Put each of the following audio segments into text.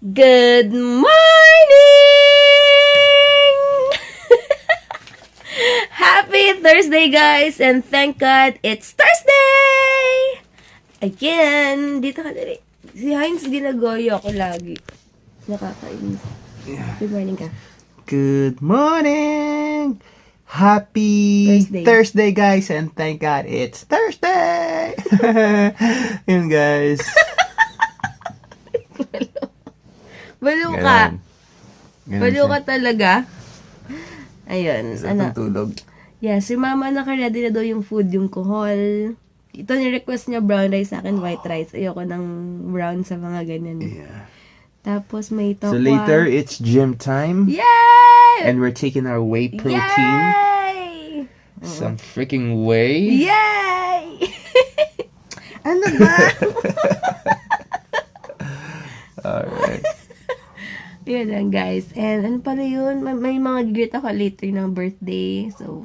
Good morning! Happy Thursday, guys! And thank God, it's Thursday! Again, dito ka dali. Si Heinz ginagoyo ako lagi. Nakakainis. Good morning ka. Good morning! Happy Thursday, guys, and thank God it's Thursday! Yun, guys. Baliw ka. Ganun Baliw siya. ka talaga. Ayun. Sa itong tulog. Yeah, si mama naka-ready na daw yung food, yung kohol. Ito ni-request niya brown rice, sa akin white rice. Ayoko ng brown sa mga ganyan. Yeah. Tapos may tokwa. So later, it's gym time. Yay! And we're taking our whey protein. Yay! Some freaking whey. Yay! Ano ba? Alright. Yun lang, guys. And ano pala yun? May mga greet ako later ng birthday. So,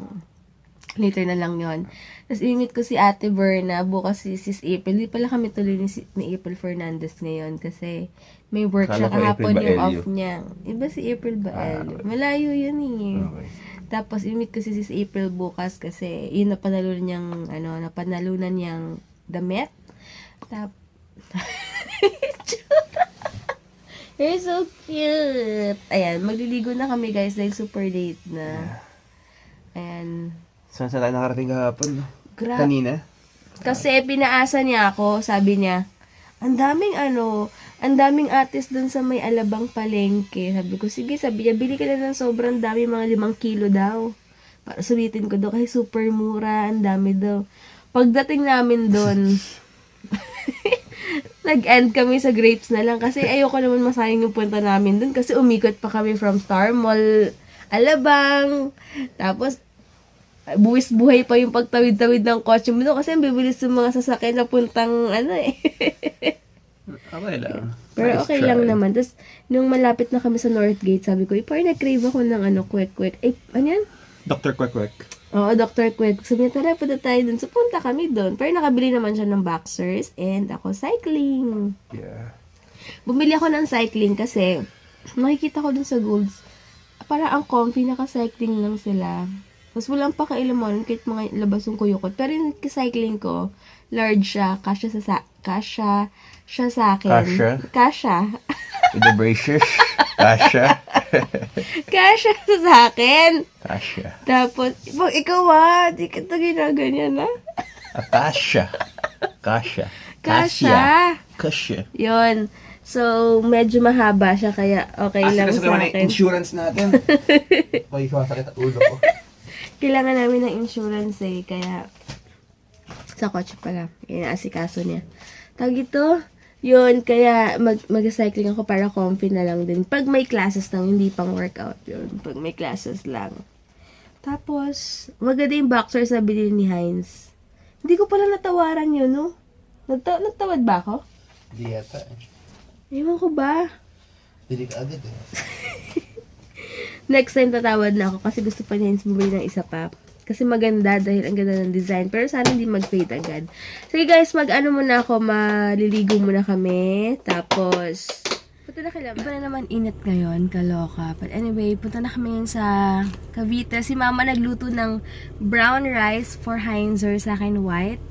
later na lang yun. Tapos, i-meet ko si Ate Berna. Bukas si Sis April. Hindi pala kami tuloy ni April Fernandez ngayon. Kasi, may work siya Kala ko kahapon April yung Baelio. off niya. Iba si April Baelio. Malayo yun eh. Okay. Tapos, i-meet ko si Sis April bukas kasi yun napanalunan niyang damit. You're so cute! Ayan, magliligo na kami, guys, dahil super late na. Ayan. Saan tayo nakarating kahapon? Grabe. Kanina? Kasi pinaasa niya ako, sabi niya, ang daming artist dun sa may Alabang Palengke. Sabi ko, sige, sabi niya, bili ka na ng sobrang dami, mga 5 kilo daw. Para sulitin ko daw, kasi super mura, ang dami daw. Pagdating namin dun, nag-end kami sa grapes na lang kasi ayoko naman masayang yung punta namin dun kasi umikot pa kami from Star Mall, Alabang. Tapos, buwis buhay pa yung pagtawid-tawid ng kotse mo doon kasi ang bibilis yung mga sasakyan na puntang Okay lang. Pero Nice okay try. lang naman. Tapos, nung malapit na kami sa North Gate, sabi ko, parang nag-crave ako ng kwek-kwek. Ano yan? Dr. Kwek-Kwek. Oo, Dr. Kwek. Sabi niya, tara, punta tayo dun. So, punta kami dun. Pero nakabili naman siya ng boxers and ako cycling. Yeah. Bumili ako ng cycling kasi nakikita ko dun sa Golds, para ang comfy, naka-cycling lang sila. Tapos walang pakailaman kahit mga labas yung kuyukot. Pero yung cycling ko, large siya. Kasya siya sa akin. Kasya. With the braces. Kasha. Kasya siya sa akin. Kasha. Tapos, pag ikaw di ka ito ginaganyan na. Kasha. Kasha. Kasya. Yun. So, medyo mahaba siya, kaya okay lang sa akin. Insurance natin. May sakit ang ulo ko. Kailangan namin ng insurance kaya sa kotse pala. Inaasikaso niya. Tawag ito, yun, kaya mag-cycling ako para comfy na lang din. Pag may classes lang, hindi pang workout yun. Pag may classes lang. Tapos, maganda yung boxers na binili ni Heinz. Hindi ko pala natawaran yun, no? Nagtawad ba ako? Hindi yata Ewan ko ba? Hindi ka agad Next time tatawad na ako kasi gusto pa ni Heinz bumili ng isa pa. Kasi maganda dahil ang ganda ng design. Pero sana hindi mag-fade agad. Sige guys, muna ako. Maliligo muna kami. Tapos, punta na kailangan. Iba na naman init ngayon. Kaloka. But anyway, punta na kami ngayon sa Cavite. Si mama nagluto ng brown rice for Heinzer. Sa akin white.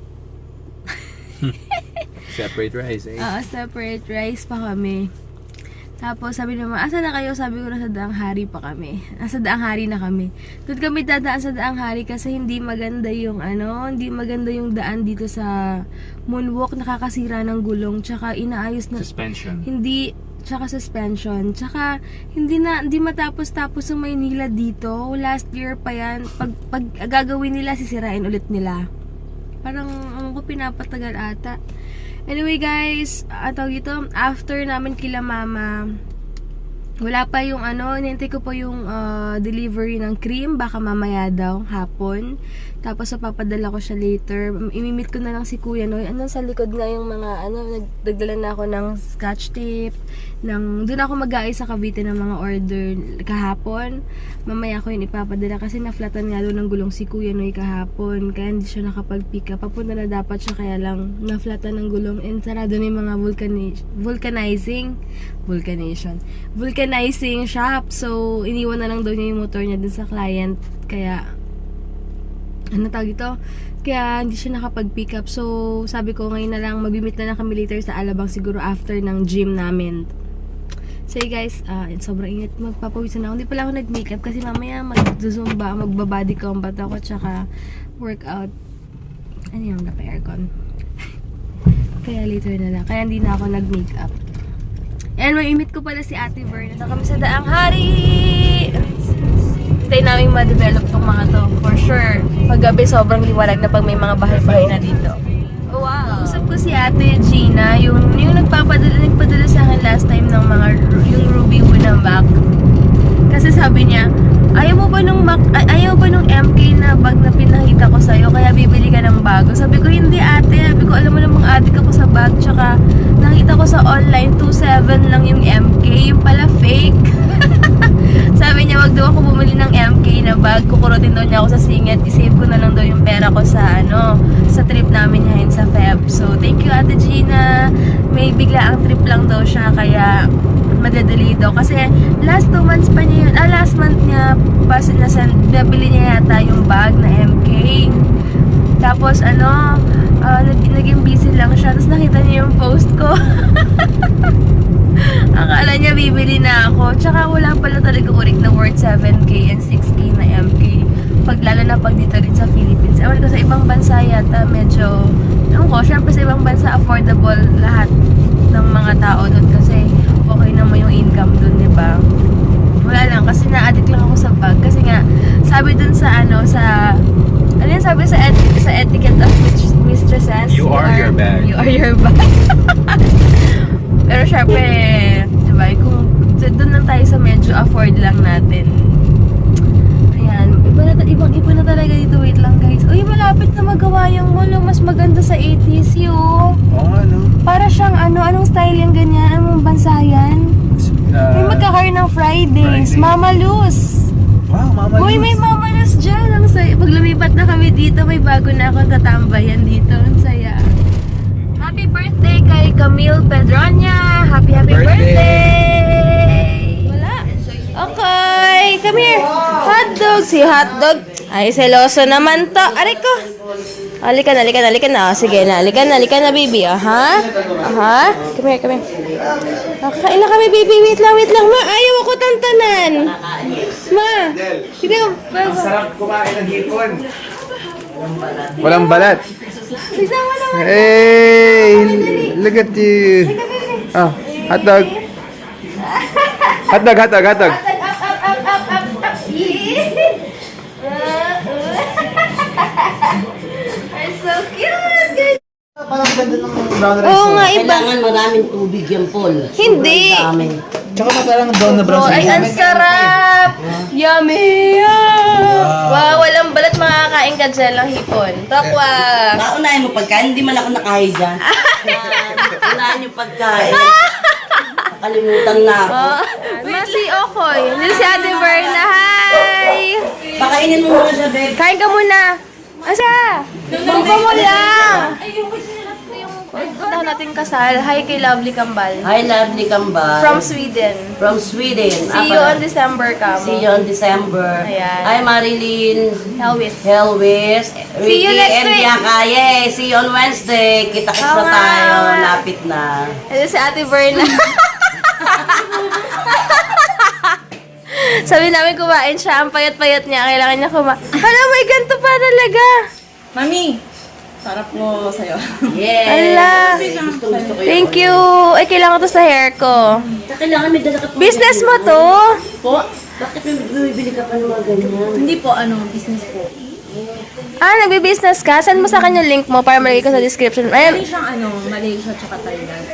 Separate rice, Oo, separate rice pa kami. Tapos sabi naman, asa na kayo? Sabi ko, nasa Daang Hari pa kami. Nasa Daang Hari na kami. Doon kami dadaan sa Daang Hari kasi hindi maganda yung daan dito sa moonwalk, nakakasira ng gulong, tsaka inaayos na Suspension. suspension. Tsaka hindi matapos-tapos yung Maynila dito. Last year pa yan. Pag gagawin nila, sisirain ulit nila. Parang ko pinapatagal ata. Anyway guys, after namin kila mama Wala pa yung hinintay ko po yung delivery ng cream, baka mamaya daw, hapon. Tapos papadala ko siya later. Imimit ko na lang si Kuya Noy. Sa likod nga yung mga, nagdala na ako ng scotch tape. Doon ako mag-aayos sa Cavite ng mga order kahapon. Mamaya ko yun ipapadala kasi na-flatan nga doon ng gulong si Kuya Noy kahapon. Kaya hindi siya nakapag-pick up. Papunta na dapat siya, kaya lang na-flatan ng gulong. And sarado na yung mga vulcanizing shop. So, iniwan na lang daw niya yung motor niya dun sa client. Kaya, tawag ito? Kaya hindi siya nakapag-pick up. So, sabi ko ngayon na lang, mag-meet na lang kami later sa Alabang siguro after ng gym namin. So, guys, sobrang init. Magpapawisan ako. Hindi pala ako nag-makeup kasi mamaya mag-zumba, magba-body combat ako, tsaka workout. Ano yung napa-aircon? Kaya later na lang. Kaya hindi na ako nag-makeup. And may-imit ko pala si Ate Verna. Nasa kami sa Daang Hari! Hintayin namin ma-develop tong mga to. For sure. Paggabi sobrang liwanag na pag may mga bahay-bahay na dito. Oh, wow! Usap ko si Ate Gina, yung nagpadala sa akin last time ng yung Ruby Winamac. Kasi sabi niya, ayaw mo ba nung MK na bag na pinakita ko sa'yo, kaya bibili ka ng bago? Sabi ko, hindi ate. Sabi ko, alam mo namang adik ako sa bag, tsaka nakita ko sa online, 2.7 lang yung MK, yung pala fake. Sabi niya, wag daw ako bumili ng MK na bag, kukurutin daw niya ako sa singit, isave ko na lang daw yung pera ko sa sa trip namin ngayon sa Feb. So, thank you Ate Gina. May bigla ang trip lang daw siya, kaya madadali daw. Kasi last 2 months pa niya yun, last month niya pa nabili niya yata yung bag na MK. Tapos naging busy lang siya. Tapos nakita niya yung post ko. Akala niya bibili na ako. Tsaka wala pala talaga urik na worth 7K and 6K na MK. Lalo na pag dito rin sa Philippines. Ewan ko sa ibang bansa yata medyo, syempre sa ibang bansa affordable lahat ng mga tao doon kasi okay naman yung income doon, di ba? Wala lang, kasi na-addict lang ako sa bag. Kasi nga, sabi dun sabi sa etiquette of mistresses, You are your bag. You are your bag. Pero syempre, di ba, kung doon lang tayo sa medyo afford lang natin. Ayan, iba na talaga dito. Wait lang guys. Uy, malapit na magawa yung mall. Mas maganda sa 80s yun. Oo, Para siyang anong style yung ganyan? Anong bansa yan? May magkakaroon ng Fridays. Friday. Mama Luz. Wow, Mama Uy, Luz. may Mama Luz dyan. Ang saya. Pag lumipat na kami dito, may bago na akong tatambayan dito. Ang saya. Happy birthday kay Camille Pedronia. Happy birthday! Wala. Okay, come here. Hotdog. Si hotdog. Ay, seloso naman to. Aray ko. Halika na. Sige na, halika na, baby. Aha. Come here. Kakain na kami, baby. Wait lang, ma. Ayaw ako tantanan. Ma. Sige, Sarap kumain ng hipon. Walang balat. tignan mo naman. Hey! Look at you. Oh, hotdog. Hotdog. Up. Are so cute, guys. Parang ganda ng brown rice. Oo nga, iba. Kailangan maraming tubig yan, Paul. Hindi. Sobrang dami. Tsaka parang brown na brown Ay, ang sarap! Yummy! Wow, walang balat, makakain ka dyan ng hipon. Tokwa! Naunahin mo pagkain, hindi man ako nakahay dyan. Unahin yung pagkain. Nakalimutan na ako. Masi Okoy. Hindi si Ate Verna. Hi! Pakainin mo muna siya, babe. Kain ka muna. Asa? Bumpa mo lang. Punta natin kasal. Hi kay Lovely Kambal. Hi, lovely Kamba. From Sweden. From Sweden. See you on December, Kamo. See you on December. Ayan. Hi, Marilyn. Helwis. Helwis. See you next and week. Biakaye. See you on Wednesday. Kita-kits na Tama. tayo. Lapit na. Ito si Ate Verna. Sabi namin kumain siya. Ang payat-payat niya. Kailangan niya kumain. Hala, may ganito pa talaga. Mami, sarap mo sa'yo. Yes. Ala. Gusto ko yun. Thank you. Ay, kailangan to sa hair ko. Kailangan may dala ka pa. Business mo to? Po? Bakit may bumibili ka pa ng mga ganyan? Hindi po, business po. Nagbe-business ka? Send mo sa akin yung link mo para malagay ko sa description. Mali Ayun. siyang Malaysia tsaka Thailand.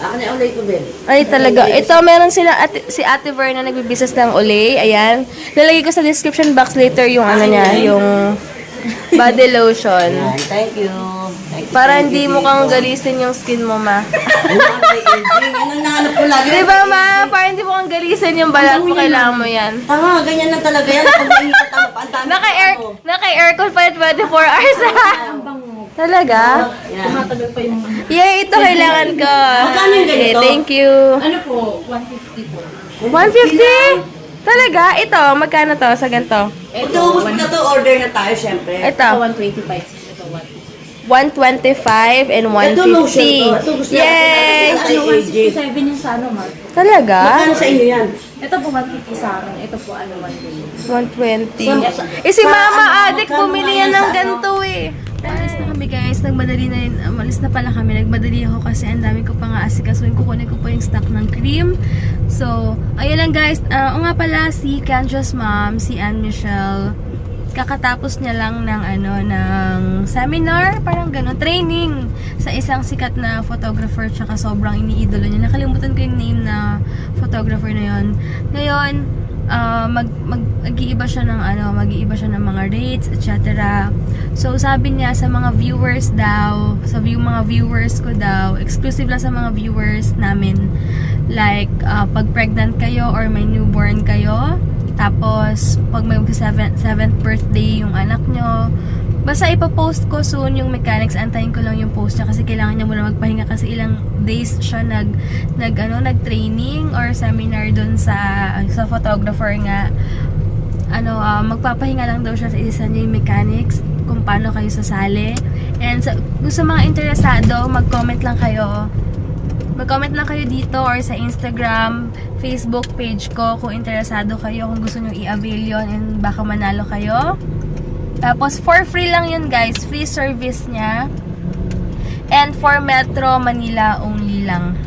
Ako na ulay ko, Ben. Ay, talaga. Ito, meron sila, si Ate Ver na nagbibusiness ng Olay. Ayan. Lalagay ko sa description box later yung ano niya, yung body lotion. Ayan, thank you. Para hindi mo kang galisin yung skin mo, ma. Ano nahanap ko lagi? Di ba, ma? Para hindi mo kang galisin yung balat mo, kailangan mo yan. Tama, ganyan lang talaga yan. Pag nainit tama pa, ang dami Naka-aircon pa yung 24 hours, ha? Talaga? Yan. Matagal pa yung... Yay, ito kailangan ko. Magkano yung ganito? Okay, thank you. Ano po? 150 po. 150? Talaga? Ito, magkano to sa ganito? Ito, ubus na to, order na tayo, syempre. Ito, 125. Ito 150. 125 and Ito, lotion to. 150. Ito, gusto Yay! natin. Ano, 167 yung sa ano, Mark? Talaga? Magkano sa inyo yan? Ito po 150 sa akin. Ito po ano, 120. 120. Si Mama Adik, bumili yan ng ganito eh. Alis na kami guys, nagmadali na rin, umalis na pala kami, nagmadali ako kasi ang dami ko pa nga asikasuhin, kukunin ko pa yung stock ng cream. So, ayun lang guys, o nga pala si Kandra's mom, si Anne Michelle, kakatapos niya lang ng ng seminar, parang gano'n, training sa isang sikat na photographer, tsaka sobrang iniidolo niya. Nakalimutan ko yung name na photographer na yon. Ngayon, mag-iiba siya ng mag-iiba siya ng mga rates, etc. So sabi niya sa mga viewers daw, mga viewers ko daw, exclusive lang sa mga viewers namin, like pag pregnant kayo or may newborn kayo, tapos pag may 7th birthday yung anak nyo, basta ipopost ko soon yung mechanics. Antayin ko lang yung post niya kasi kailangan niya muna magpahinga kasi ilang days siya nag-training or seminar dun sa photographer nga. Magpapahinga lang daw siya sa isa niya yung mechanics kung paano kayo sasali. And gusto mga interesado, mag-comment lang kayo. Mag-comment lang kayo dito or sa Instagram, Facebook page ko kung interesado kayo, kung gusto nyo i-avail yun and baka manalo kayo. Tapos, for free lang yun guys. Free service niya. And for Metro Manila only lang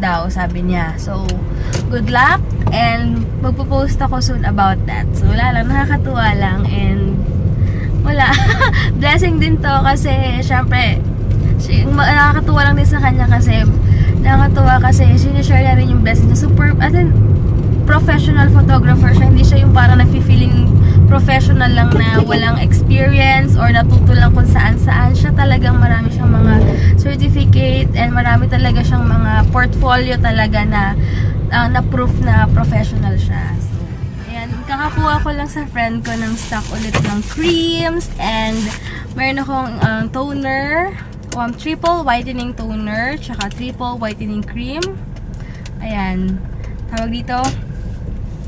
daw, sabi niya. So, good luck. And magpo-post ako soon about that. So, wala lang. Nakakatuwa lang. And, wala. Blessing din to kasi, syempre, nakakatuwa lang din sa kanya kasi, sinishare niya rin yung blessing niya. Super, professional photographer siya. Hindi siya yung parang nag-feeling professional lang na walang experience or natuto lang kung saan-saan. Siya talagang marami siyang mga certificate and marami talaga siyang mga portfolio talaga na proof na professional siya. So, ayan, kakakuha ko lang sa friend ko ng stock ulit ng creams and meron akong toner, triple whitening toner, tsaka triple whitening cream. Ayan, tawag dito.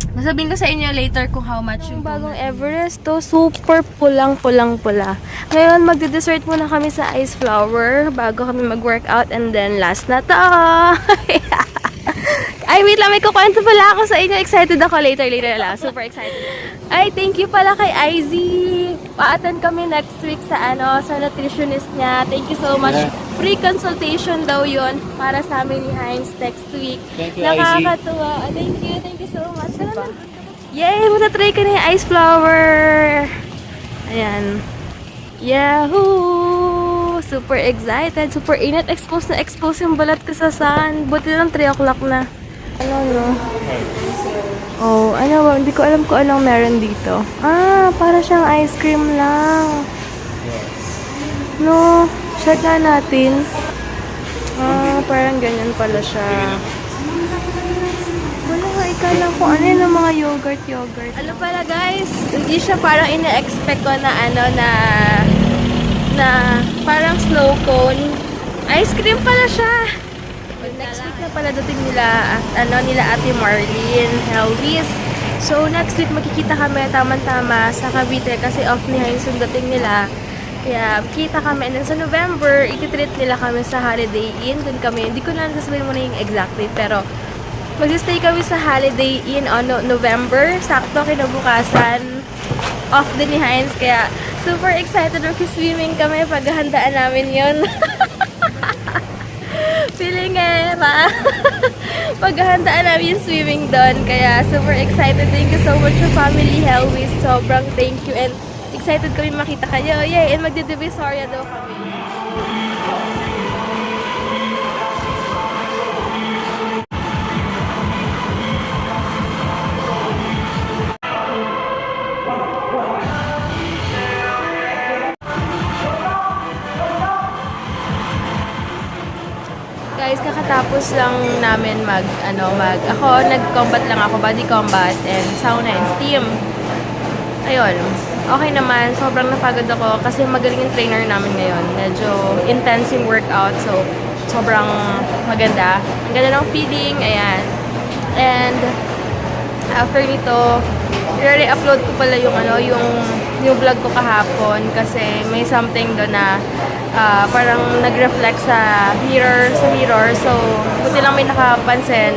Sasabihin ko sa inyo later kung how much yung bagong Everest to. Super pula. Ngayon, magde-dessert muna kami sa Ice Flower bago kami mag-workout and then last na to. Ay, wait lang. May kukwento pala ako sa inyo. Excited ako later lang. Super excited. Ay, thank you pala kay IZ. Pa-attend kami next week sa nutritionist niya. Thank you so much. Free consultation daw yun para sa amin ni Heinz next week. Thank you, Nakakatuwa. Thank you so much. Yay! Matatry ka na yung Ice Flower! Ayan. Yahoo! Super excited. Super init. Expose yung balat ko sa sun. Buti lang 3 o'clock na. Oh, ba? Hindi ko alam kung anong meron dito. Para siyang ice cream lang. No. Check na natin. Parang ganyan pala siya. Wala nga, ikaw lang kung ano yung mga yogurt. Ano pala guys, hindi siya parang ina-expect ko na na parang snow cone. Ice cream pala siya. Next week na pala dating nila Ate Marlene Helvis. So next week makikita kami tama-tama sa Cavite kasi off ni Heinz yung dating nila. Kaya kita kami. And then sa November, ititreat nila kami sa Holiday Inn. Doon kami, hindi ko na sasabihin muna yung exact date, pero mag-stay kami sa Holiday Inn on November. Sakto kinabukasan. Off din ni Heinz. Kaya super excited. Mag-swimming kami. Paghahandaan namin yun. Pilingera. Paghahandaan namin yung swimming doon. Kaya super excited. Thank you so much for Family Helvis. Sobrang thank you. And excited kami makita kayo. Yay! And magdidivisoria daw kami. kakatapos lang namin ako, nag-combat lang ako, body combat, and sauna and steam. Ayun, okay naman, sobrang napagod ako kasi magaling yung trainer namin ngayon. Medyo intense yung workout, so sobrang maganda. Ang ganda ng feeling, ayan. And after nito, i-upload ko pala yung yung vlog ko kahapon kasi may something doon na parang nag-reflect sa mirror. So, buti lang may nakapansin.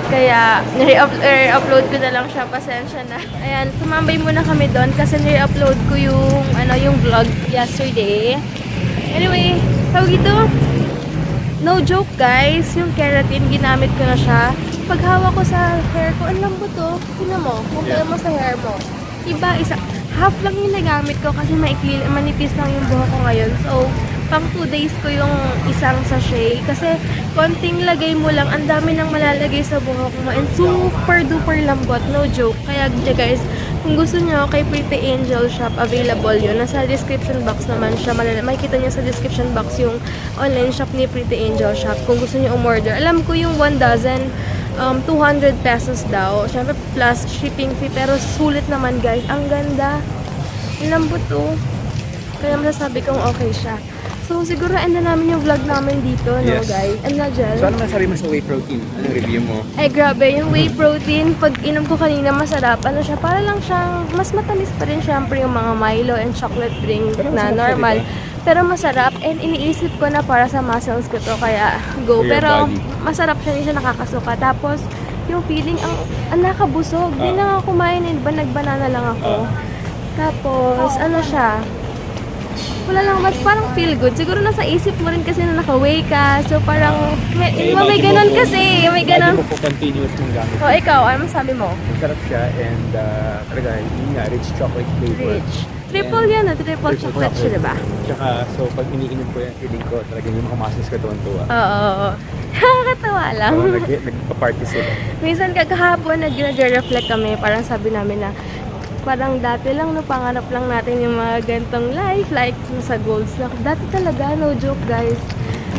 Kaya, nire-upload ko na lang siya. Pasensya na. Ayan, tumambay muna kami doon kasi nire-upload ko yung vlog yesterday. Anyway, tawag ito. No joke guys, yung keratin, ginamit ko na siya. Pag hawak ko sa hair ko, ang lambot to. Tingnan mo, compare mo sa hair mo. Iba, half lang yung nagamit ko kasi manipis lang yung buhok ko ngayon. So, pang 2 days ko yung isang sachet. Kasi, konting lagay mo lang, ang dami nang malalagay sa buhok mo. And super duper lambot, no joke. Kaya guys, kung gusto nyo, kay Pretty Angel Shop, available yun. Nasa description box naman siya. Makikita nyo sa description box yung online shop ni Pretty Angel Shop. Kung gusto nyo umorder. Alam ko yung 1 dozen, 200 pesos daw. Siyempre, plus shipping fee. Pero sulit naman, guys. Ang ganda. Ang lambot to. Kaya masasabi kong okay siya. So, siguro end na namin yung vlog namin dito, no, Yes. guys? And na dyan. So, ano masabi mo sa whey protein? Anong review mo? Ay, grabe. Yung whey protein, pag inom ko kanina, masarap. Ano siya? Para lang siyang, mas matamis pa rin syempre yung mga Milo and chocolate drink Pero na masarap normal. siya, diba? Pero masarap. And iniisip ko na para sa muscles ko to. Kaya, go. For your Pero, body. masarap siya. Hindi siya nakakasuka. Tapos, yung feeling, ang nakabusog. Hindi na ako kumain. Nagbanana lang ako. Tapos, ano siya? Wala lang, mas parang feel good. Siguro nasa isip mo rin kasi na naka-whey ka. So parang, may ganun kasi. May ganun. Lagi mo po continuous mong gamit. O ikaw, ano masabi mo? Masarap siya and talaga, yun nga, rich chocolate flavor. Rich. Triple yan, triple chocolate siya, diba? Tsaka, so pag iniinom ko yan, feeling ko, talaga yung mga muscles ko tuwan-tuwa. Oo. Nakakatawa lang. So, nagpa-party sila. Minsan kahapon, nag-reflect kami. Parang sabi namin na, parang dati lang, no, pangarap lang natin yung mga gantong life, like sa goals na. Dati talaga, no joke guys.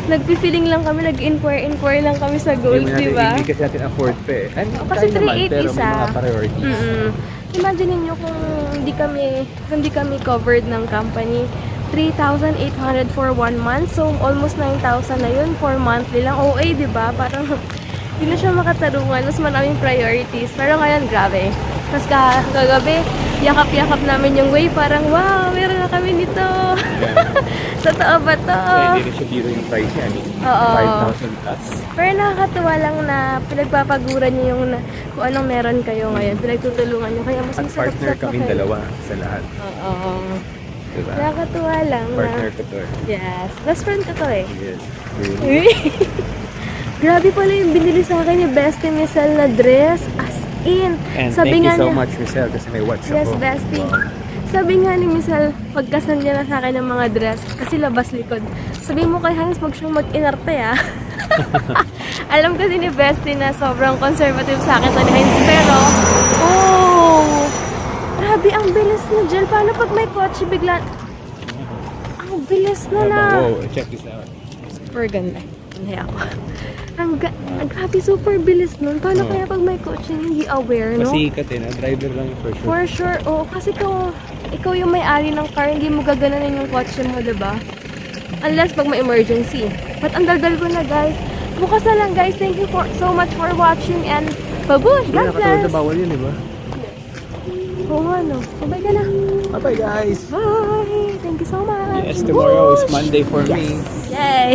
Nagpi-feeling lang kami, nag-inquire lang kami sa goals, di ba? Hindi kasi natin afford pa eh. And, Kasi kaya naman, 380 pero may isa. mga priorities. Imagine niyo kung hindi kami covered ng company. 3,800 for 1 month. So, almost 9,000 na yun for monthly lang. OA, di ba? Parang hindi na siya makatarungan. Mas maraming priorities. Pero ngayon, grabe. Tapos kagabi, yakap-yakap namin yung way. Parang, wow, meron na kami nito. Totoo ba to? So, hindi rin siya biro yung price niya. Oo. 5,000 plus. Pero nakakatuwa lang na pinagpapaguran niyo yung kung anong meron kayo ngayon. Pinagtutulungan niyo. Kaya mas At masarap partner sa kaming pakiramdam. dalawa sa lahat. Oo. Diba? Nakakatuwa lang Partner na. ko to eh. Yes. Best friend ko to eh. Yes. Really? Grabe pala yung binili sa akin yung Bestie Michelle na dress. As in. And Sabi thank you nga so niya- much, Michelle, kasi may watch Yes, ako. Bestie. Sabi nga ni Michelle, pagkasan niya na sa akin ng mga dress, kasi labas likod. Sabi mo kay Hans, wag siyang mag-inarte ah. Alam kasi ni Bestie na sobrang conservative sa akin to ni Hans. Pero, grabe ang bilis na Jel. Paano pag may kotse bigla? Ang bilis na na. Wow, check this out. Super ganda. Hindi ako. Grabe, super bilis nun. Paano kaya pag may kotse hindi aware, no? Masikat eh, na driver lang for sure. For sure, oo. Kasi ikaw yung may-ari ng car, hindi mo gagananin yung kotse mo, diba? Unless pag may emergency. But ang daldal ko na, guys. Bukas na lang, guys. Thank you so much for watching and babush! God bless! bawal yun, di ba? Oo, ano. Bye ka na. Bye-bye, guys! Bye! Thank you so much! Yes, tomorrow is Whoosh! Monday for me. Yay!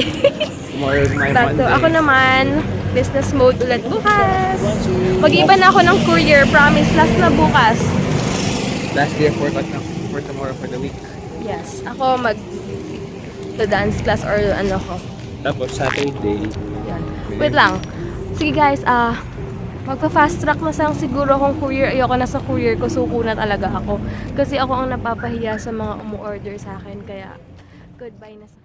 Tomorrow is my Back to Monday. ako naman, business mode ulit bukas. Mag-iba na ako ng courier, promise. Last na bukas. Last day for tomorrow for the week. Yes, ako dance class or ano ko. Tapos Saturday. Yan. Wait lang. Sige guys, magpa-fast track na sang siguro akong courier. Ayoko na sa courier ko, suko na talaga ako. Kasi ako ang napapahiya sa mga umu-order sa akin. Kaya, goodbye na sa